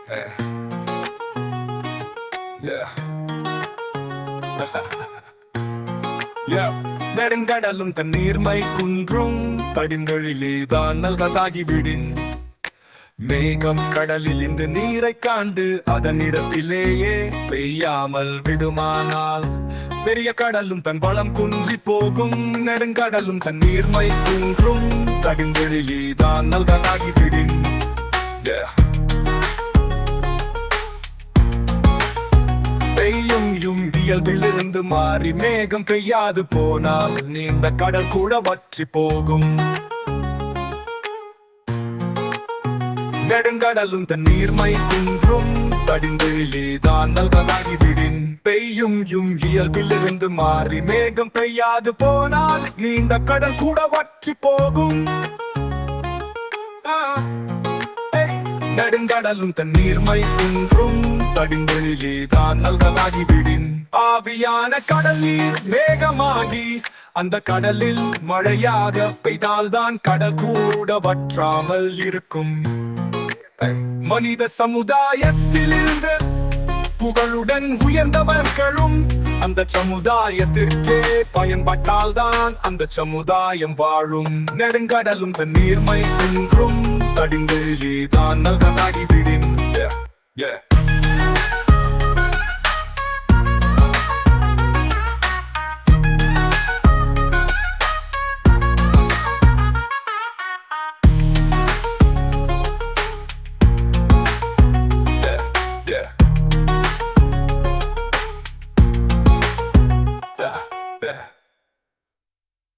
Eh, yeah. Yeah. நெடுங்கடலும் தண்ணீர்மை குன்றும் படிந்தொழிலே தான் நல்கதாகிவிடின் மேகம் கடலில் இந்த நீரை காண்டு அதனிடத்திலேயே பெய்யாமல் விடுமானால் பெரிய கடலும் தன் வளம் குன்றி போகும். நெடுங்கடலும் தன் நீர்மை குன்றும் படிந்தொழிலே தான் நல்கதாகிவிடின். பெய்யும் இயல்பிலிருந்து மாறி மேகம் பெய்யாது போனால் நீண்ட கடல் கூட வற்றி போகும். நெடுங்கடலும் தன் நீர்மை குன்றும் படிந்தொழிலே தான் நல்கதாகிவிடின். பெய்யும் இயல்பிலிருந்து மாறி மேகம் பெய்யாது போனால் நீண்ட கடல் கூட வற்றி போகும். நெடுங்கடலும் தன் நீர்மை குன்றும் படிந்தொழிலே தான் நல்கதாகிவிடின். ஆவியான கடல் நீர் மேகமாகி அந்த கடலில் மழையாக பெய்தால்தான் கடல் கூட வற்றாமல் இருக்கும். மனித சமுதாயத்திலிருந்து புகழுடன் உயர்ந்தவர்களும் அந்த சமுதாயத்திற்கே பயன்பட்டால்தான் அந்த சமுதாயம் வாழும். நெடுங்கடலும் தன் நீர்மை குன்றும் படிந்தொழிலே தான் நல்கதாகிவிடின்.